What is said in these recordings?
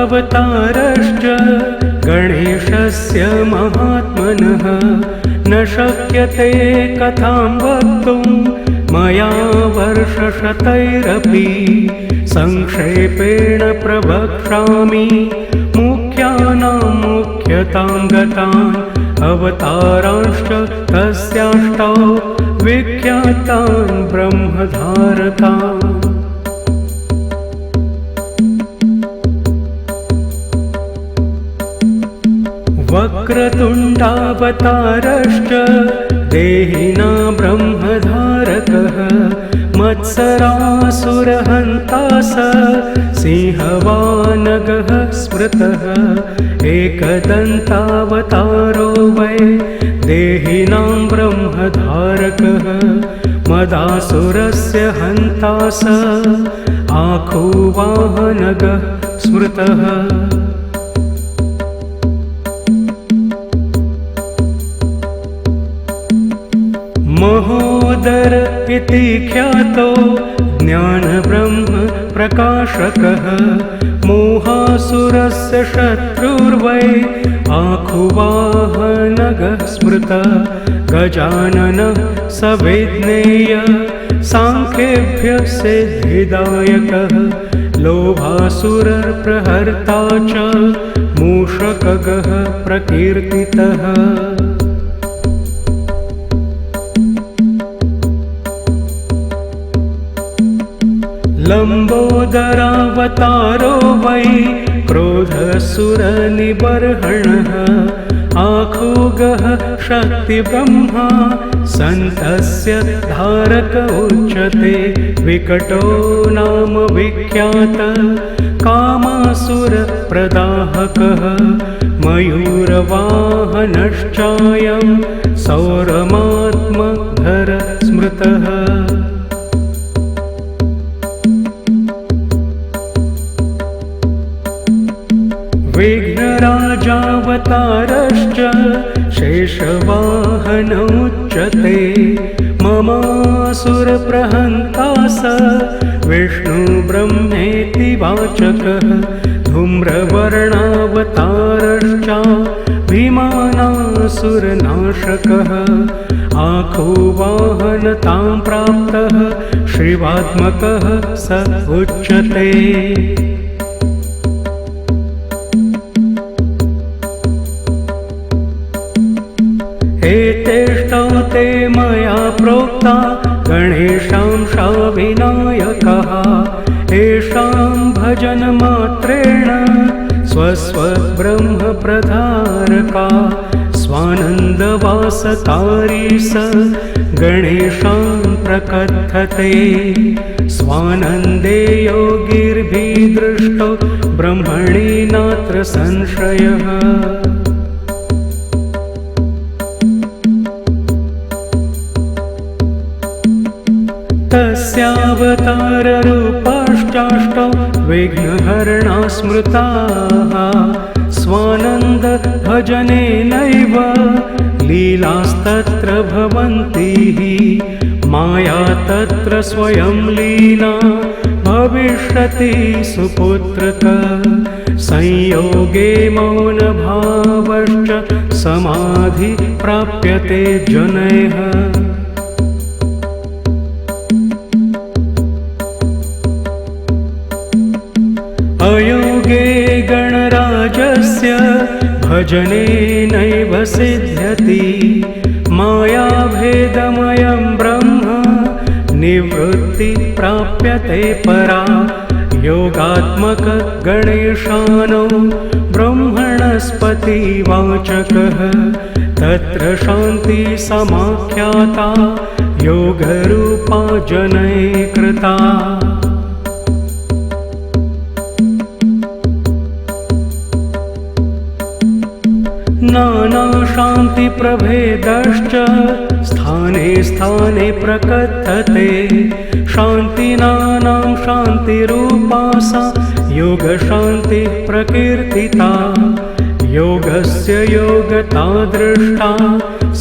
अवतारश्च गणेशस्य महात्मनः न शक्यते कथां वक्तुं मया वर्षशतैरपि संक्षेपेण प्रवक्ष्यामि मुख्यानां मुख्यतां गतान् अवतारांश्च तस्याष्टौ विख्यातान् ब्रह्मधारकान्। वक्रतुण्डावतारश्च देहिना ब्रह्मधारकः मत्सरासुरहन्ता स सिंहवानगः स्मृतः एकदन्तावतारो वै देहिनां ब्रह्मधारकः मदासुरस्य हन्ता स आखुवाहनगः स्मृतः। महोदर इति ख्यातो ज्ञानब्रह्म प्रकाशकः मोहासुरस्य शत्रुर्वै आखुवाहनगः स्मृतः गजाननः सविज्ञेय सांख्येभ्यः सिद्धिदायकः लोभासुरप्रहर्ता च मूषकगः प्रकीर्तितः। लम्बोदरावतारो वै क्रोधसुरनिबर्हणः आखुगः शक्तिब्रह्मा सन्तस्य धारक उच्यते विकटो नाम विख्यात कामासुरप्रदाहकः मयूरवाहनश्चायं सौरमात्मधर स्मृतः। विघ्नराजावतारश्च शेषवाहन उच्यते ममासुरप्रहन्ता स विष्णुब्रह्मेति वाचकः धूम्रवर्णावतारश्च भीमानासुरनाशकः आखुवाहनतां प्राप्तः शिवात्मकः स उच्यते। एतेष्टौ ते मया प्रोक्ता गणेशांशा विनायकः येषां भजनमात्रेण स्वस्वब्रह्मप्रधारका स्वानन्दवासकारी स गणेशान् प्रकथते स्वानन्दे योगिर्भिदृष्टो ब्रह्मणि नात्र संशयः। तस्यावताररूपाश्चाष्टौ विघ्नहरणा स्मृताः स्वानन्द भजनेनैव लीलास्तत्र भवन्ति माया तत्र स्वयं लीला भविष्यति सुपुत्रक संयोगे मौनभावश्च समाधि प्राप्यते जनैः। अयोगे गणराजस्य भजनेनैव सिद्ध्यति मायाभेदमयं ब्रह्म निवृत्ति प्राप्यते परा योगात्मक गणेशानो ब्रह्मणस्पतिवाचकः तत्र शान्ति समाख्याता योगरूपा जनैः कृता। नानाशान्तिप्रभेदश्च स्थाने स्थाने प्रकथते शान्तिनानां शान्तिरूपा सा योगशान्तिः प्रकीर्तिता योगस्य योगता दृष्टा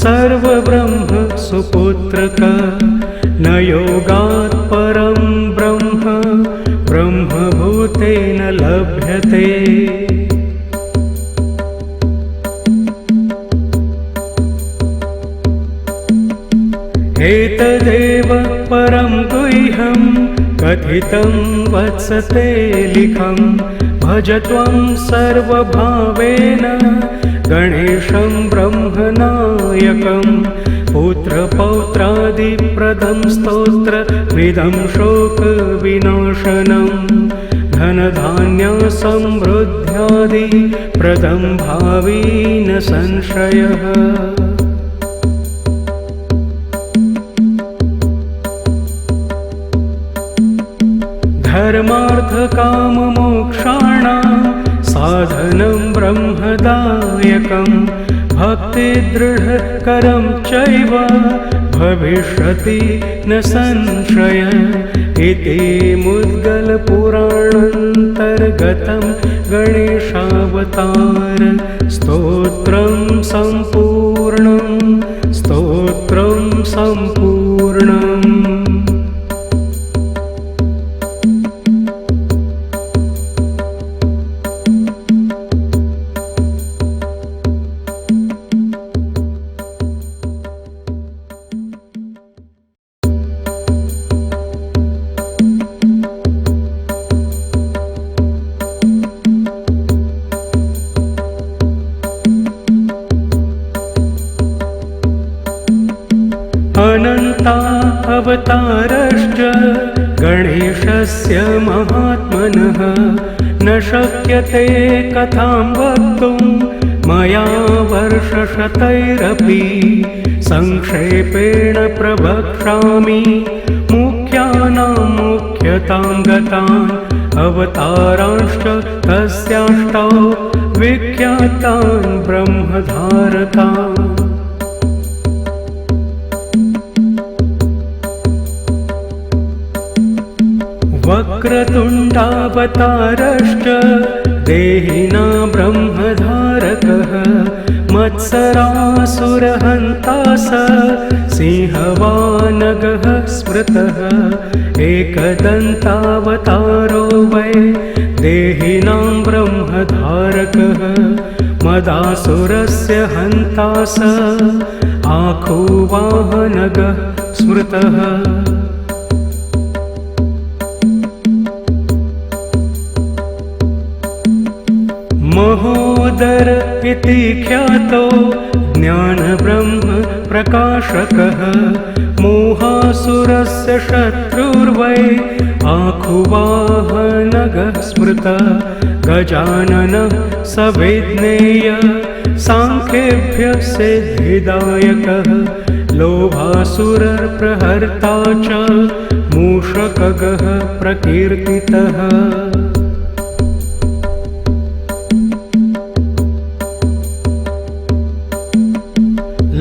सर्वब्रह्म सुपुत्रक न योगात् परं ब्रह्म ब्रह्मभूते तेन लभ्यते। एतदेव परं गुह्यं कथितं वत्स ते लिखं। भज त्वं सर्वभावेन गणेशं ब्रह्मनायकं। पुत्रपौत्रादिप्रदं स्तोत्रमिदं शोकविनाशनं। धनधान्यसमृद्ध्यादिप्रदं भावी न संशयः। धर्मार्थकाममोक्षाणां साधनं ब्रह्मदायकं। भक्तिदृढकरं चैव भविष्यति न संशय। इति मुद्गलपुराणान्तर्गतं गणेशावतार स्तोत्रं सम्पूर्णम्। अनन्ता अवतारश्च गणेशस्य महात्मनः। न शक्यते कथां वक्तुं मया वर्षशतैरपि। संक्षेपेण प्रवक्ष्यामि मुख्यानां मुख्यतां गतान् अवतारांश्च तस्याष्टौ विख्यातान् ब्रह्मधारकान्। वक्रतुण्डावतारश्च देहिना ब्रह्मधारकः। मत्सरासुरहन्ता स सिंहवानगः स्मृतः। एकदन्तावतारो वै देहिनां ब्रह्मधारकः। मदासुरस्य हन्ता स आखुवाहनगः स्मृतः। महोदर इति ख्यातो ज्ञानब्रह्म प्रकाशकः। मोहासुरस्य शत्रुर्वै आखुवाहनगः स्मृतः। गजाननः स विज्ञेय सांख्येभ्यः सिद्धिदायकः। लोभासुरप्रहर्ता च मूषकगः प्रकीर्तितः।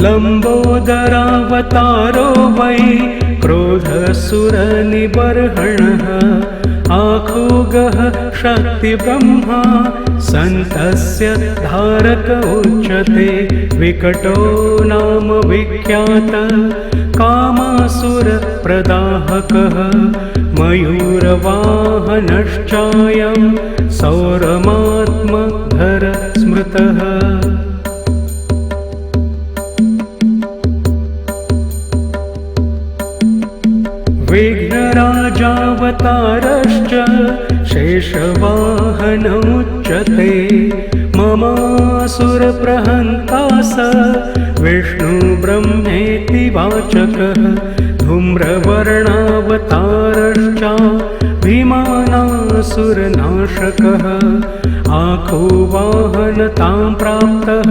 लम्बोदरावतारो वै क्रोधसुरनिबर्हणः। आखुगः शक्तिब्रह्मा सन्तस्य धारक उच्यते। विकटो नाम विख्यात कामासुरप्रदाहकः। मयूरवाहनश्चायं सौरमात्मधर स्मृतः। विघ्नराजावतारश्च शेषवाहनमुच्यते। ममासुरप्रहन्ता स विष्णुब्रह्मेति वाचकः। धूम्रवर्णावतारश्च भीमानासुरनाशकः। आखुवाहनतां प्राप्तः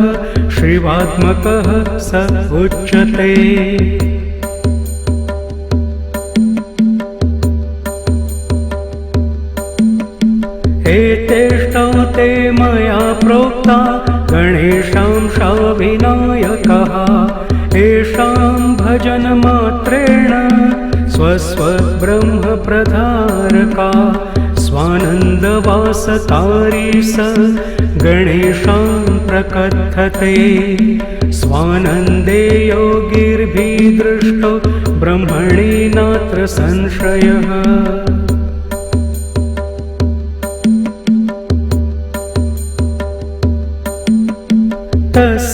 शिवात्मकः स उच्यते। एतेष्टौ ते मया प्रोक्ता गणेशांशा विनायकः। येषां भजनमात्रेण स्वस्वब्रह्मप्रधारका। स्वानन्दवासतारी स गणेशां प्रकथते। स्वानन्दे योगिर्भिदृष्टो ब्रह्मणि नात्र संशयः।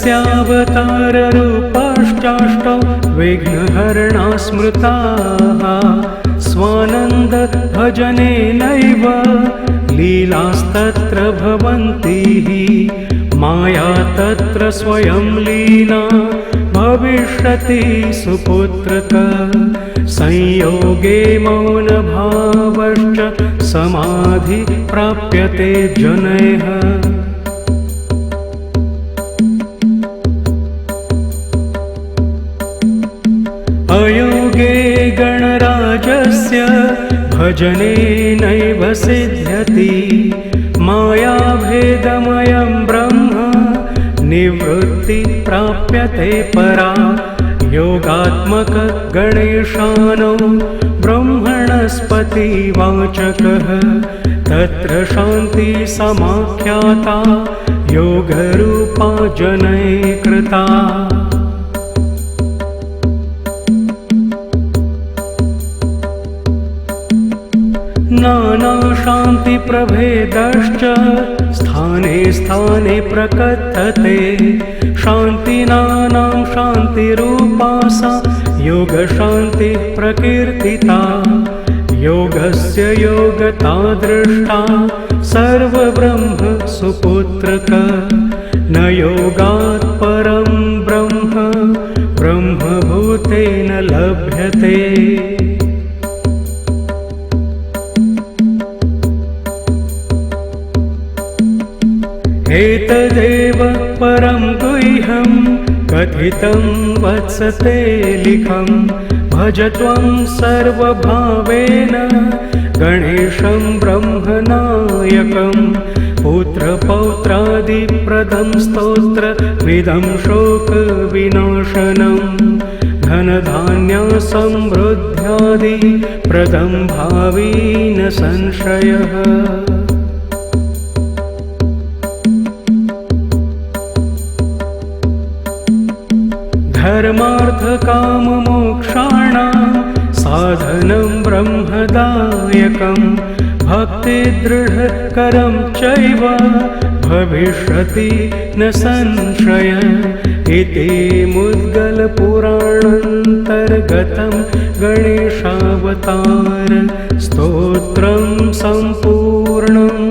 तस्यावताररूपाश्चाष्टौ विघ्नहरणा स्मृताः स्वानन्द भजनेनैव लीलास्तत्र भवन्ति माया तत्र स्वयं लीना भविष्यति सुपुत्रक संयोगे मौनभावश्च समाधि प्राप्यते जनैः अयोगे गणराजस्य भजनेनैव सिद्ध्यति मायाभेदमयं ब्रह्म निवृत्ति प्राप्यते परा योगात्मक गणेशानो ब्रह्मणस्पतिवाचकः तत्र शान्ति समाख्याता योगरूपा जनैः कृता नानाशान्तिप्रभेदश्च स्थाने स्थाने प्रकथते शान्तिनानां शान्तिरूपा सा योगशान्तिः प्रकीर्तिता योगस्य योगता दृष्टा सर्वब्रह्म सुपुत्रक न योगात् परं ब्रह्म ब्रह्मभूतेन लभ्यते एतदेव परं गुह्यं कथितं वत्सते लिखं भज त्वं सर्वभावेन गणेशं ब्रह्मनायकं पुत्रपौत्रादिप्रदं स्तोत्रविदं शोकविनाशनं धनधान्यसमृद्ध्यादिप्रदं भावी न संशयः धर्मार्थकाममोक्षाणां साधनं ब्रह्मदायकं भक्तिदृढकरं चैव भविष्यति न संशय इति मुद्गलपुराणान्तर्गतं गणेशावतार स्तोत्रं सम्पूर्णम्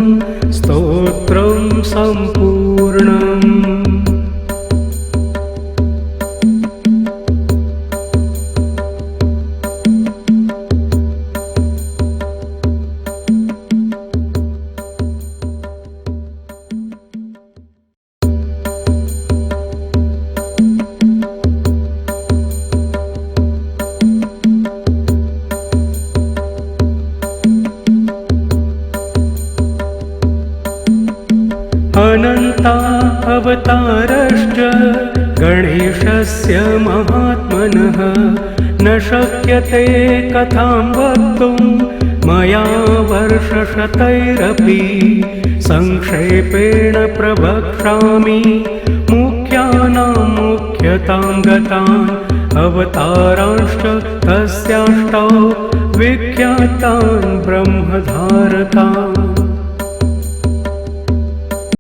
अनन्ता अवतारश्च गणेशस्य महात्मनः न शक्यते कथां वक्तुं मया वर्षशतैरपि संक्षेपेण प्रवक्ष्यामि मुख्यानां मुख्यतां गतान् अवतारांश्च तस्याष्टौ विख्यातान् ब्रह्मधारकान्